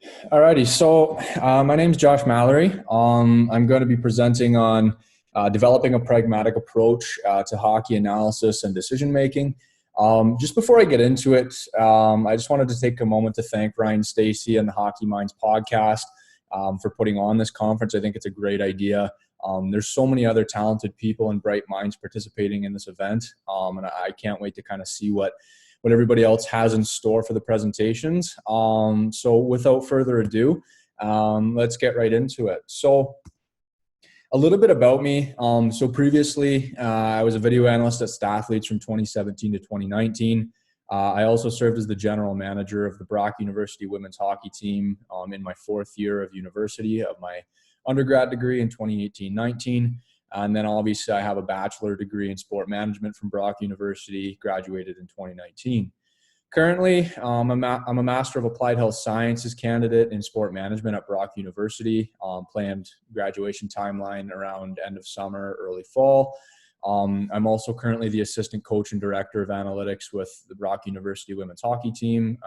Alrighty, so my name is Josh Mallory. I'm going to be presenting on developing a pragmatic approach to hockey analysis and decision making. Just before I get into it, I just wanted to take a moment to thank Ryan Stacey and the Hockey Minds podcast for putting on this conference. I think it's a great idea. There's so many other talented people and bright minds participating in this event, and I can't wait to kind of see what everybody else has in store for the presentations. So without further ado, let's get right into it. So a little bit about me. So previously, I was a video analyst at Stathletes from 2017 to 2019. I also served as the general manager of the Brock University women's hockey team in my fourth year of university of my undergrad degree in 2018-19. And then obviously I have a bachelor degree in sport management from Brock University, graduated in 2019. Currently, I'm a Master of Applied Health Sciences candidate in sport management at Brock University. Planned graduation timeline around end of summer, early fall. I'm also currently the assistant coach and director of analytics with the Brock University women's hockey team.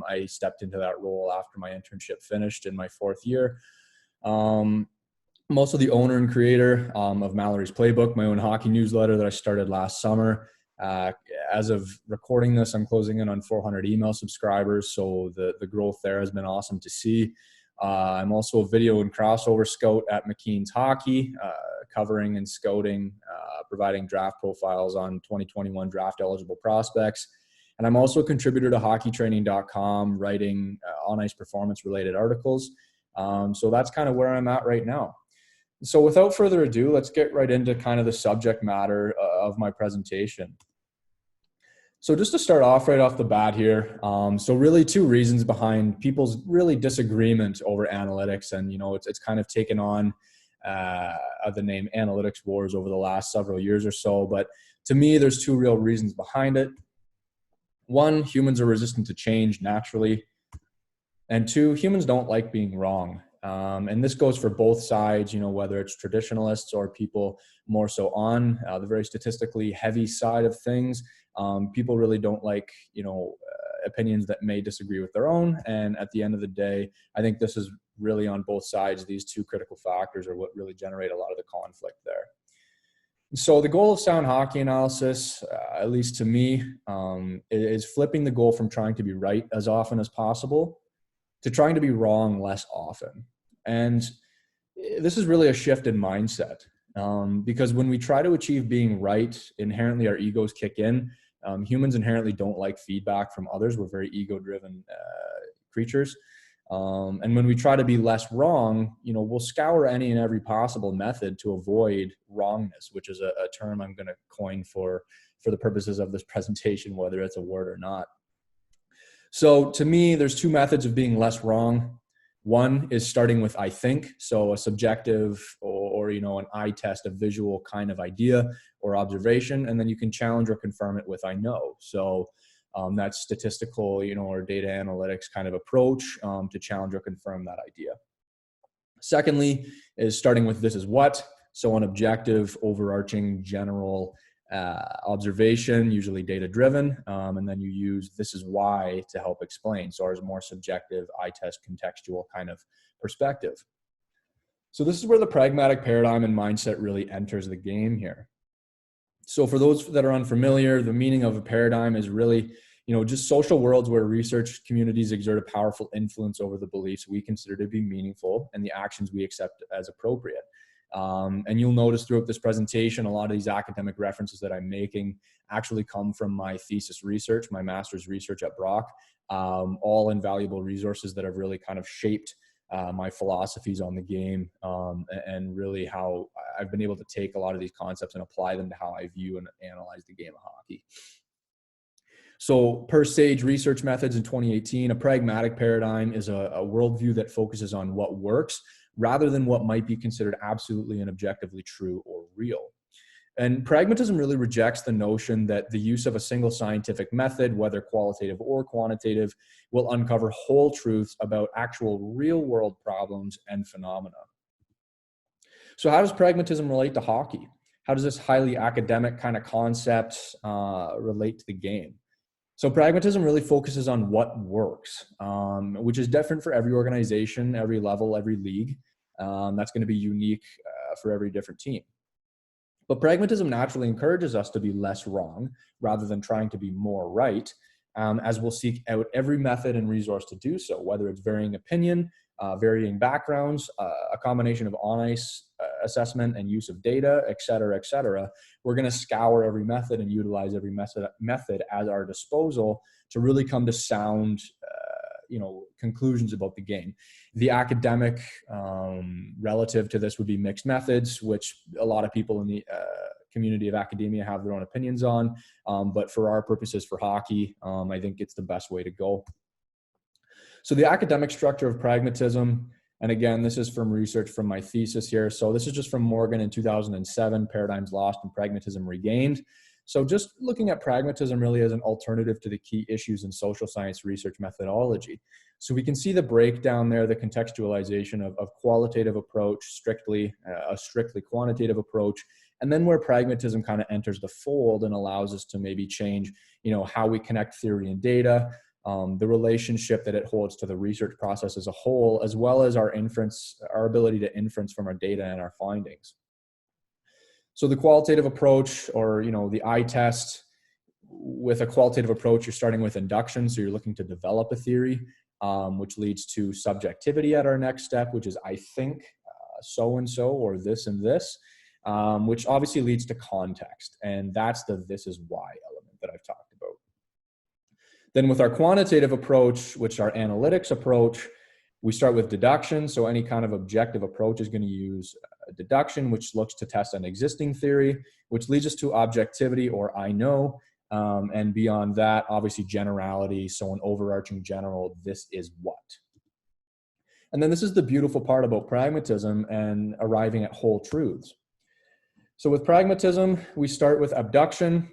I stepped into that role after my internship finished in my fourth year. I'm also the owner and creator of Mallory's Playbook, my own hockey newsletter that I started last summer. As of recording this, I'm closing in on 400 email subscribers, so the growth there has been awesome to see. I'm also a video and crossover scout at McKean's Hockey, covering and scouting, providing draft profiles on 2021 draft eligible prospects. And I'm also a contributor to hockeytraining.com, writing on-ice performance-related articles. So that's kind of where I'm at right now. So without further ado, let's get right into kind of the subject matter of my presentation. So just to start off right off the bat here, so really two reasons behind people's really disagreement over analytics. And, you know, it's kind of taken on the name analytics wars over the last several years or so. But to me, there's two real reasons behind it. One, humans are resistant to change naturally. And two, humans don't like being wrong. And this goes for both sides, you know, whether it's traditionalists or people more so on the very statistically heavy side of things. People really don't like, you know, opinions that may disagree with their own. And at the end of the day, I think this is really on both sides. These two critical factors are what really generate a lot of the conflict there. So the goal of sound hockey analysis, at least to me, is flipping the goal from trying to be right as often as possible to trying to be wrong less often. And this is really a shift in mindset, because when we try to achieve being right, inherently our egos kick in. Humans inherently don't like feedback from others. We're very ego-driven creatures. And when we try to be less wrong, you know, we'll scour any and every possible method to avoid wrongness, which is a term I'm going to coin for the purposes of this presentation, whether it's a word or not. So to me, there's two methods of being less wrong. One is starting with I think, so a subjective or you know, an eye test, a visual kind of idea or observation, and then you can challenge or confirm it with I know. So that's statistical, you know, or data analytics kind of approach to challenge or confirm that idea. Secondly is starting with this is what, so an objective, overarching, general observation, usually data driven, and then you use this is why to help explain. So ours more subjective, eye test, contextual kind of perspective. So this is where the pragmatic paradigm and mindset really enters the game here. So for those that are unfamiliar, the meaning of a paradigm is really, you know, just social worlds where research communities exert a powerful influence over the beliefs we consider to be meaningful and the actions we accept as appropriate. And you'll notice throughout this presentation, a lot of these academic references that I'm making actually come from my thesis research, my master's research at Brock, all invaluable resources that have really kind of shaped my philosophies on the game, and really how I've been able to take a lot of these concepts and apply them to how I view and analyze the game of hockey. So per Sage Research Methods in 2018, a pragmatic paradigm is a worldview that focuses on what works rather than what might be considered absolutely and objectively true or real. And pragmatism really rejects the notion that the use of a single scientific method, whether qualitative or quantitative, will uncover whole truths about actual real-world problems and phenomena. So how does pragmatism relate to hockey? How does this highly academic kind of concept relate to the game? So pragmatism really focuses on what works, which is different for every organization, every level, every league. That's going to be unique for every different team. But pragmatism naturally encourages us to be less wrong rather than trying to be more right, as we'll seek out every method and resource to do so, whether it's varying opinion, varying backgrounds, a combination of on-ice assessment and use of data, et cetera, et cetera. We're going to scour every method and utilize every method at our disposal to really come to sound conclusions about the game. The academic relative to this would be mixed methods, which a lot of people in the community of academia have their own opinions on. But for our purposes for hockey, I think it's the best way to go. So the academic structure of pragmatism, and again, this is from research from my thesis here. So this is just from Morgan in 2007, Paradigms Lost and Pragmatism Regained. So just looking at pragmatism really as an alternative to the key issues in social science research methodology. So we can see the breakdown there, the contextualization of qualitative approach, a strictly quantitative approach, and then where pragmatism kind of enters the fold and allows us to maybe change, how we connect theory and data, the relationship that it holds to the research process as a whole, as well as our ability to inference from our data and our findings. So the qualitative approach, or the eye test, with a qualitative approach, you're starting with induction. So you're looking to develop a theory, which leads to subjectivity at our next step, which is I think so-and-so or this and this, which obviously leads to context. And that's the this is why element that I've talked about. Then with our quantitative approach, which our analytics approach, we start with deduction. So any kind of objective approach is going to use deduction, which looks to test an existing theory, which leads us to objectivity, or I know. And beyond that, obviously generality. So an overarching general, this is what. And then this is the beautiful part about pragmatism and arriving at whole truths. So with pragmatism, we start with abduction,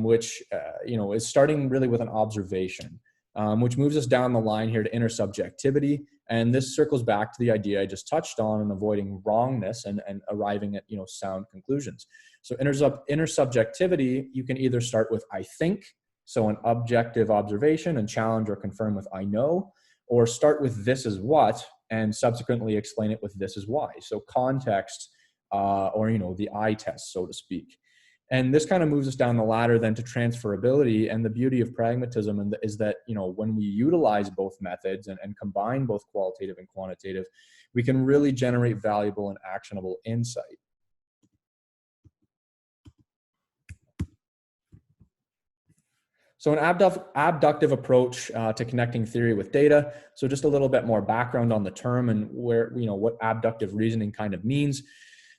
which is starting really with an observation, which moves us down the line here to intersubjectivity. And this circles back to the idea I just touched on and avoiding wrongness and arriving at sound conclusions. So intersubjectivity, you can either start with I think, so an objective observation, and challenge or confirm with I know, or start with this is what and subsequently explain it with this is why. So context, or the eye test, so to speak. And this kind of moves us down the ladder then to transferability. And the beauty of pragmatism is that when we utilize both methods and combine both qualitative and quantitative, we can really generate valuable and actionable insight. So an abductive approach to connecting theory with data. So just a little bit more background on the term and where what abductive reasoning kind of means.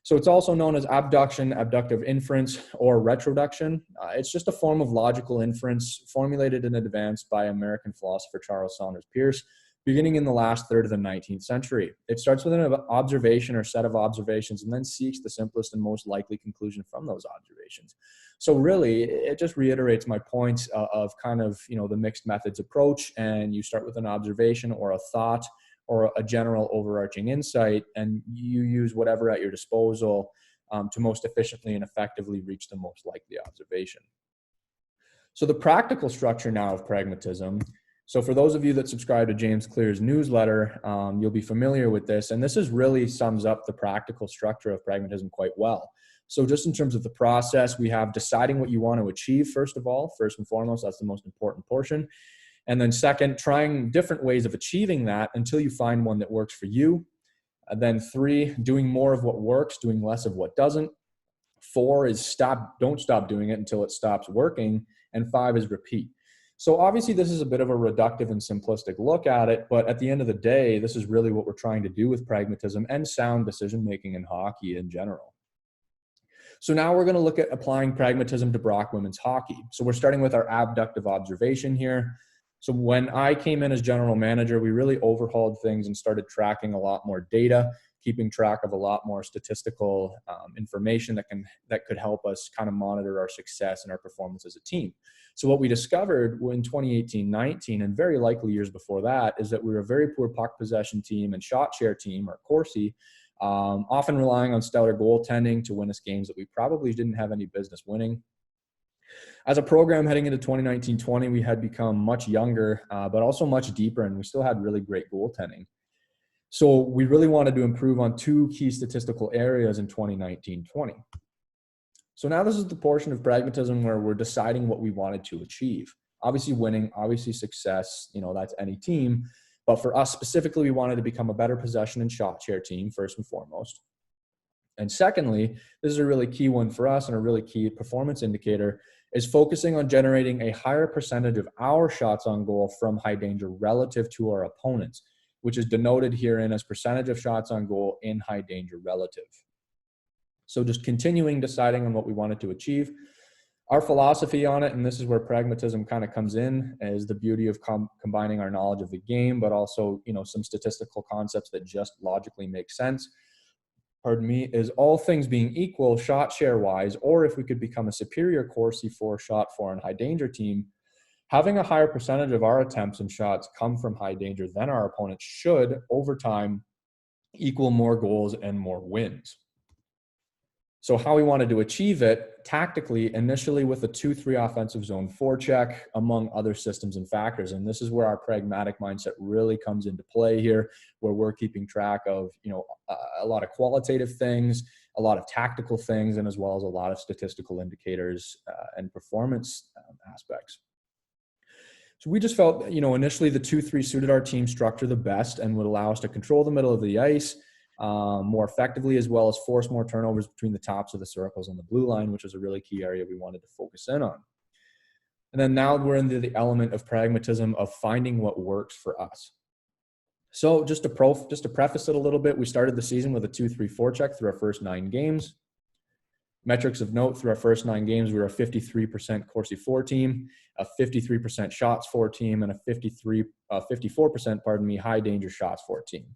So it's also known as abduction, abductive inference, or retroduction. It's just a form of logical inference formulated in advance by American philosopher Charles Sanders Peirce, beginning in the last third of the 19th century. It starts with an observation or set of observations and then seeks the simplest and most likely conclusion from those observations. So really, it just reiterates my point of kind of, the mixed methods approach, and you start with an observation or a thought or a general overarching insight, and you use whatever at your disposal to most efficiently and effectively reach the most likely observation. So the practical structure now of pragmatism. So for those of you that subscribe to James Clear's newsletter, you'll be familiar with this, and this really sums up the practical structure of pragmatism quite well. So just in terms of the process, we have deciding what you want to achieve, first and foremost, that's the most important portion. And then second, trying different ways of achieving that until you find one that works for you. And then 3, doing more of what works, doing less of what doesn't. 4 is don't stop doing it until it stops working. And 5 is repeat. So obviously this is a bit of a reductive and simplistic look at it, but at the end of the day, this is really what we're trying to do with pragmatism and sound decision-making in hockey in general. So now we're going to look at applying pragmatism to Brock women's hockey. So we're starting with our abductive observation here. So when I came in as general manager, we really overhauled things and started tracking a lot more data, keeping track of a lot more statistical information that could help us kind of monitor our success and our performance as a team. So what we discovered in 2018-19, and very likely years before that, is that we were a very poor puck possession team and shot share team, or Corsi, often relying on stellar goaltending to win us games that we probably didn't have any business winning. As a program heading into 2019-20, we had become much younger, but also much deeper, and we still had really great goaltending. So we really wanted to improve on two key statistical areas in 2019-20. So now this is the portion of pragmatism where we're deciding what we wanted to achieve. Obviously winning, obviously success, that's any team. But for us specifically, we wanted to become a better possession and shot share team, first and foremost. And secondly, this is a really key one for us and a really key performance indicator, is focusing on generating a higher percentage of our shots on goal from high danger relative to our opponents, which is denoted herein as percentage of shots on goal in high danger relative. So just continuing deciding on what we wanted to achieve. Our philosophy on it, and this is where pragmatism kind of comes in, is the beauty of combining our knowledge of the game, but also, some statistical concepts that just logically make sense. Is all things being equal, shot share wise, or if we could become a superior core C4 shot for and high danger team, having a higher percentage of our attempts and shots come from high danger than our opponents should, over time, equal more goals and more wins. So how we wanted to achieve it tactically, initially with a 2-3 offensive zone forecheck, among other systems and factors. And this is where our pragmatic mindset really comes into play here, where we're keeping track of, a lot of qualitative things, a lot of tactical things, and as well as a lot of statistical indicators and performance aspects. So we just felt, initially the 2-3 suited our team structure the best and would allow us to control the middle of the ice more effectively, as well as force more turnovers between the tops of the circles on the blue line, which is a really key area we wanted to focus in on. And then now we're into the element of pragmatism of finding what works for us. So just to preface it a little bit, we started the season with a 2-3 forecheck through our first 9 games. Metrics of note through our first 9 games, we were a 53% Corsi 4 team, a 53% shots 4 team, and a 54%, high danger shots 4 team.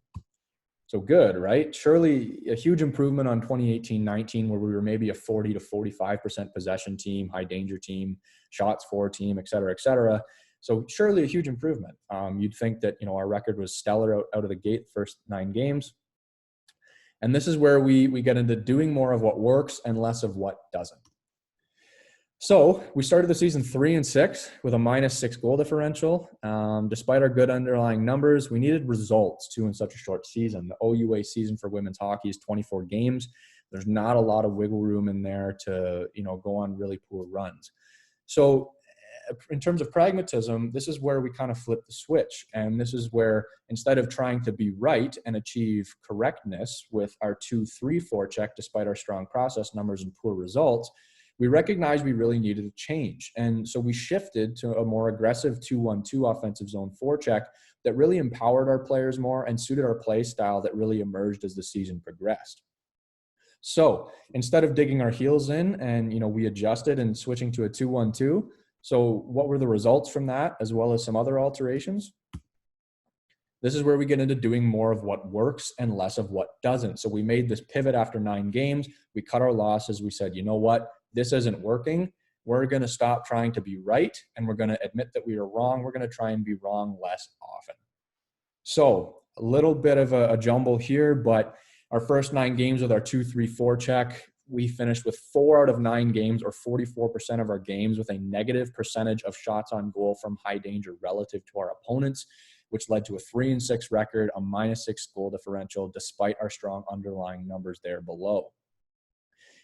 So good, right? Surely a huge improvement on 2018-19, where we were maybe a 40 to 45% possession team, high danger team, shots 4 team, et cetera, et cetera. So surely a huge improvement. You'd think that, our record was stellar out of the gate, first 9 games. And this is where we get into doing more of what works and less of what doesn't. So we started the season 3-6 with a -6 goal differential. Despite our good underlying numbers, we needed results too in such a short season. The OUA season for women's hockey is 24 games. There's not a lot of wiggle room in there to, go on really poor runs. So in terms of pragmatism, this is where we kind of flip the switch. And this is where, instead of trying to be right and achieve correctness with our 2-3 forecheck, despite our strong process numbers and poor results, we recognized we really needed a change. And so we shifted to a more aggressive 2-1-2 offensive zone forecheck that really empowered our players more and suited our play style that really emerged as the season progressed. So instead of digging our heels in and, we adjusted and switching to a 2-1-2. So what were the results from that, as well as some other alterations? This is where we get into doing more of what works and less of what doesn't. So we made this pivot after 9 games. We cut our losses. We said, you know what? This isn't working. We're going to stop trying to be right, and we're going to admit that we are wrong. We're going to try and be wrong less often. So a little bit of a jumble here, but our first 9 games with our 2-3 forecheck, we finished with 4 out of 9 games, or 44% of our games, with a negative percentage of shots on goal from high danger relative to our opponents, which led to a 3-6 record, a -6 goal differential, despite our strong underlying numbers there below.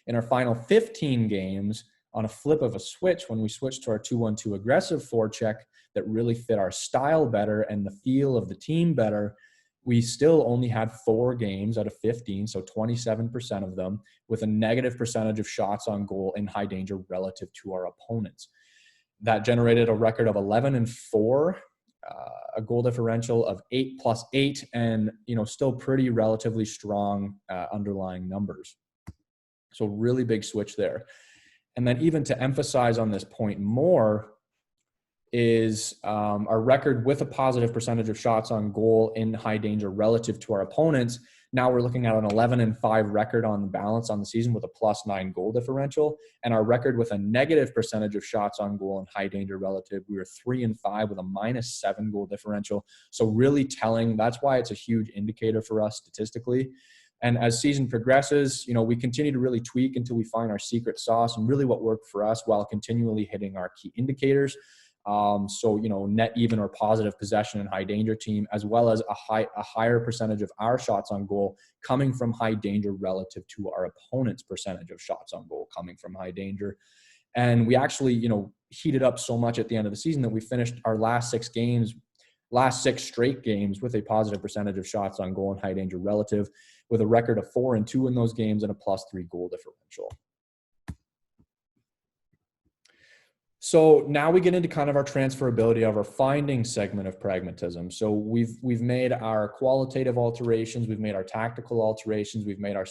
In our final 15 games, on a flip of a switch, when we switched to our 2-1-2 aggressive forecheck that really fit our style better and the feel of the team better, we still only had 4 games out of 15, so 27% of them, with a negative percentage of shots on goal in high danger relative to our opponents. That generated a record of 11-4, a goal differential of 8+8, and still pretty relatively strong underlying numbers. So really big switch there. And then even to emphasize on this point more is our record with a positive percentage of shots on goal in high danger relative to our opponents. Now we're looking at an 11-5 record on balance on the season with a +9 goal differential. And our record with a negative percentage of shots on goal in high danger relative, we were 3-5 with a -7 goal differential. So really telling, that's why it's a huge indicator for us statistically, And as season progresses, we continue to really tweak until we find our secret sauce and really what worked for us while continually hitting our key indicators. So, net even or positive possession and high danger team, as well as a higher percentage of our shots on goal coming from high danger relative to our opponent's percentage of shots on goal coming from high danger. And we actually, heated up so much at the end of the season that we finished our last six straight games with a positive percentage of shots on goal and high danger relative, with a record of 4-2 in those games and a +3 goal differential. So now we get into kind of our transferability of our finding segment of pragmatism. So we've made our qualitative alterations, we've made our tactical alterations, we've made our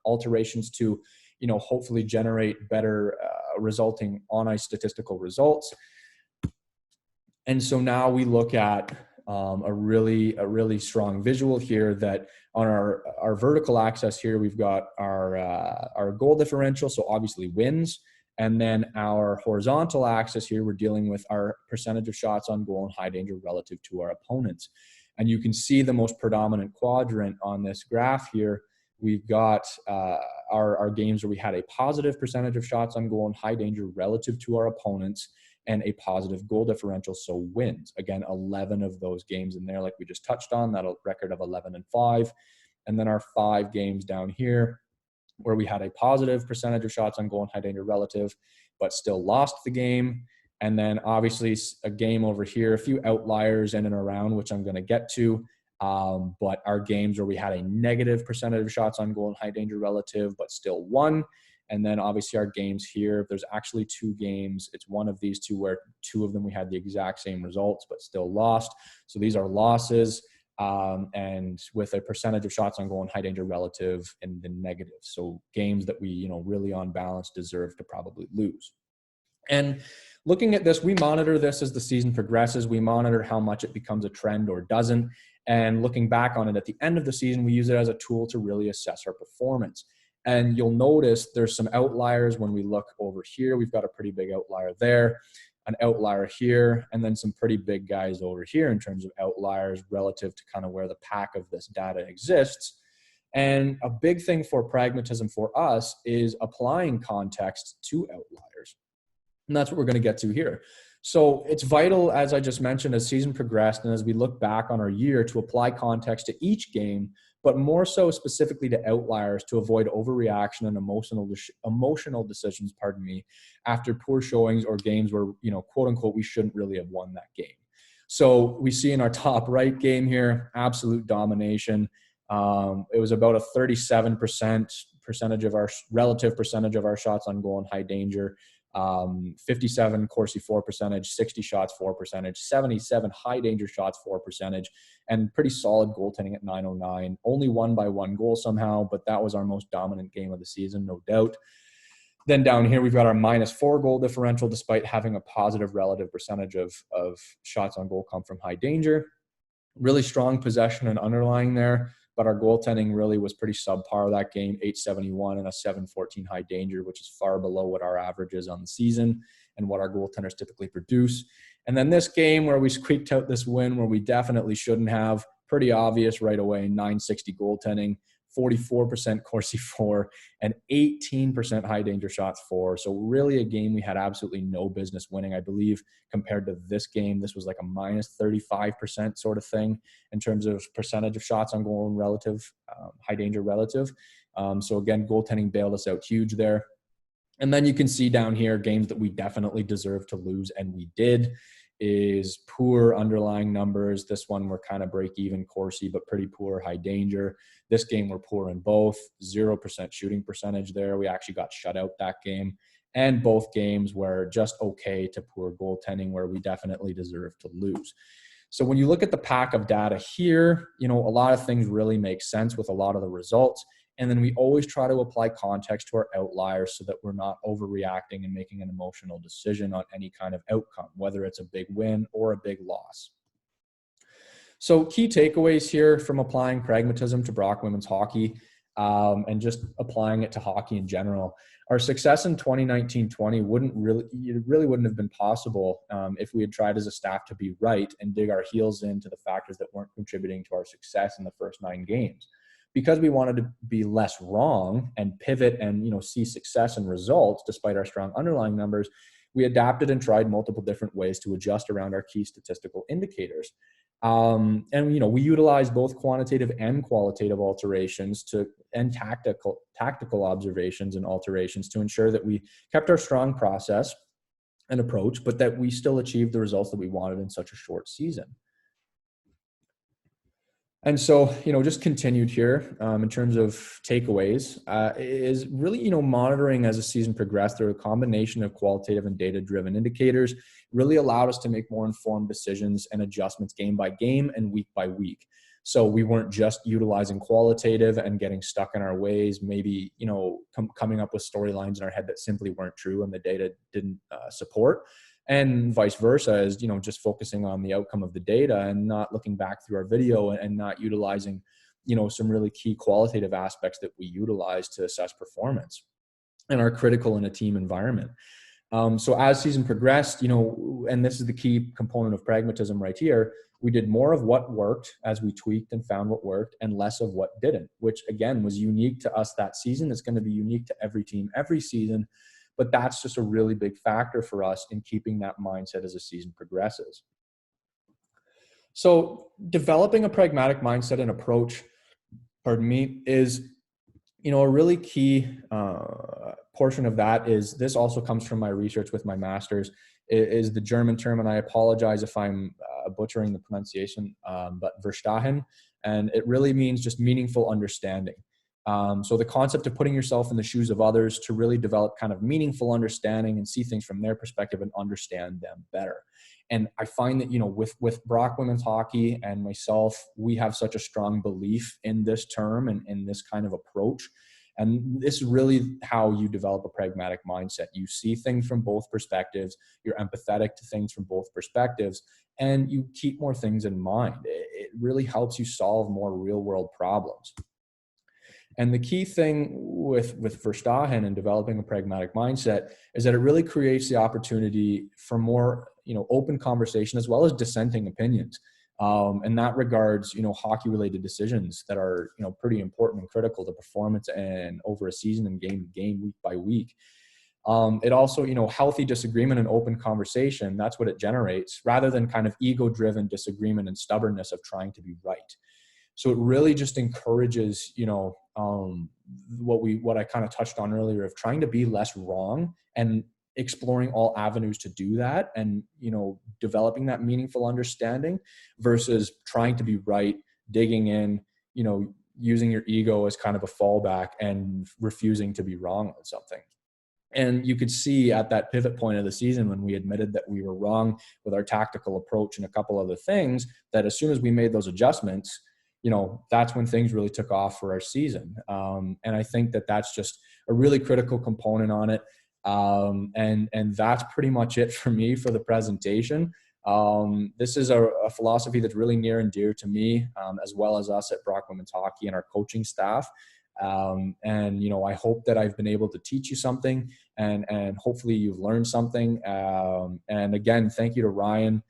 alterations to, hopefully generate better resulting on ice statistical results. And so now we look at a really strong visual here that on our vertical axis here, we've got our goal differential, so obviously wins. And then our horizontal axis here, we're dealing with our percentage of shots on goal and high danger relative to our opponents. And you can see the most predominant quadrant on this graph here. We've got our games where we had a positive percentage of shots on goal and high danger relative to our opponents and a positive goal differential, so wins. Again, 11 of those games in there, like we just touched on, that record of 11-5. And then our 5 games down here, where we had a positive percentage of shots on goal and high danger relative, but still lost the game. And then obviously a game over here, a few outliers in and around, which I'm going to get to. But our games where we had a negative percentage of shots on goal and high danger relative, but still won. And then obviously our games here, there's actually 2 games. It's one of these 2 where 2 of them we had the exact same results, but still lost. So these are losses. And with a percentage of shots on goal and high danger relative in the negative. So games that we, really on balance deserve to probably lose. And looking at this, we monitor this as the season progresses. We monitor how much it becomes a trend or doesn't. And looking back on it at the end of the season, we use it as a tool to really assess our performance. And you'll notice there's some outliers when we look over here. We've got a pretty big outlier there, an outlier here, and then some pretty big guys over here in terms of outliers relative to kind of where the pack of this data exists. And a big thing for pragmatism for us is applying context to outliers. And that's what we're going to get to here. So it's vital, as I just mentioned, as season progressed and as we look back on our year, to apply context to each game, but more so specifically to outliers to avoid overreaction and emotional decisions, after poor showings or games where, quote unquote, we shouldn't really have won that game. So we see in our top right game here, absolute domination. It was about a 37% relative percentage of our shots on goal and high danger. 57 Corsi 4 percentage, 60 shots 4 percentage, 77 high danger shots 4 percentage, and pretty solid goaltending at 909. Only won by 1 goal somehow, but that was our most dominant game of the season, no doubt. Then down here, we've got our -4 goal differential, despite having a positive relative percentage of shots on goal come from high danger. Really strong possession and underlying there, but our goaltending really was pretty subpar that game, 871 and a 714 high danger, which is far below what our average is on the season and what our goaltenders typically produce. And then this game where we squeaked out this win where we definitely shouldn't have, pretty obvious right away, 960 goaltending, 44% Corsi 4, and 18% high danger shots 4. So really a game we had absolutely no business winning. I believe compared to this game, this was like a -35% sort of thing in terms of percentage of shots on goal and relative, high danger relative. So again, goaltending bailed us out huge there. And then you can see down here, games that we definitely deserve to lose, and we did, is poor underlying numbers. This one we're kind of break even Corsi, but pretty poor high danger. This game we're poor in both, 0% shooting percentage there. We actually got shut out that game. And both games were just okay to poor goaltending, where we definitely deserve to lose. So when you look at the pack of data here, a lot of things really make sense with a lot of the results. And then we always try to apply context to our outliers so that we're not overreacting and making an emotional decision on any kind of outcome, whether it's a big win or a big loss. So key takeaways here from applying pragmatism to Brock women's hockey, and just applying it to hockey in general. Our success in 2019-20 really wouldn't have been possible if we had tried as a staff to be right and dig our heels into the factors that weren't contributing to our success in the first 9 games. because we wanted to be less wrong and pivot and, see success and results despite our strong underlying numbers, we adapted and tried multiple different ways to adjust around our key statistical indicators. And we utilize both quantitative and qualitative alterations and tactical observations and alterations to ensure that we kept our strong process and approach, but that we still achieved the results that we wanted in such a short season. And so, just continued here in terms of takeaways is really, monitoring as the season progressed through a combination of qualitative and data-driven indicators really allowed us to make more informed decisions and adjustments game by game and week by week. So we weren't just utilizing qualitative and getting stuck in our ways, maybe, coming up with storylines in our head that simply weren't true and the data didn't support. And vice versa is, just focusing on the outcome of the data and not looking back through our video and not utilizing, some really key qualitative aspects that we utilize to assess performance and are critical in a team environment. So as season progressed, and this is the key component of pragmatism right here, we did more of what worked as we tweaked and found what worked and less of what didn't, which again was unique to us that season. It's going to be unique to every team every season. But that's just a really big factor for us in keeping that mindset as the season progresses. So developing a pragmatic mindset and approach, is, a really key portion of that is, this also comes from my research with my master's, is the German term, and I apologize if I'm butchering the pronunciation, but Verstehen, and it really means just meaningful understanding. So the concept of putting yourself in the shoes of others to really develop kind of meaningful understanding and see things from their perspective and understand them better. And I find that, with Brock women's hockey and myself, we have such a strong belief in this term and in this kind of approach. And this is really how you develop a pragmatic mindset. You see things from both perspectives, you're empathetic to things from both perspectives, and you keep more things in mind. It really helps you solve more real world problems. And the key thing with Verstehen and developing a pragmatic mindset is that it really creates the opportunity for more, open conversation as well as dissenting opinions. And that regards, hockey-related decisions that are, pretty important and critical to performance and over a season and game to game, week by week. It also, healthy disagreement and open conversation, that's what it generates, rather than kind of ego-driven disagreement and stubbornness of trying to be right. So it really just encourages, what I kind of touched on earlier of trying to be less wrong and exploring all avenues to do that and, developing that meaningful understanding versus trying to be right, digging in, using your ego as kind of a fallback and refusing to be wrong on something. And you could see at that pivot point of the season when we admitted that we were wrong with our tactical approach and a couple other things, that as soon as we made those adjustments, that's when things really took off for our season. And I think that that's just a really critical component on it. And that's pretty much it for me for the presentation. This is a philosophy that's really near and dear to me, as well as us at Brock Women's Hockey and our coaching staff. And, I hope that I've been able to teach you something and hopefully you've learned something. And again, thank you to Ryan.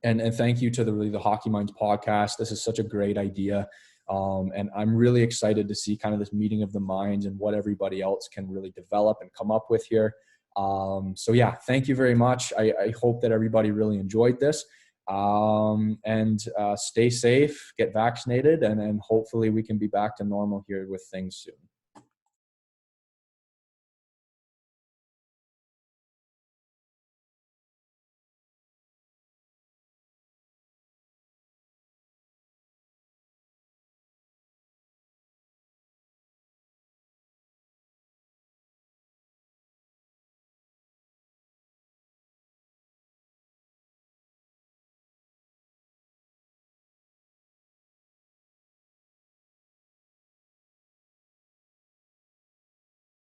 And thank you to the Hockey Minds podcast. This is such a great idea. And I'm really excited to see kind of this meeting of the minds and what everybody else can really develop and come up with here. So yeah, thank you very much. I hope that everybody really enjoyed this. And stay safe, get vaccinated, and hopefully we can be back to normal here with things soon.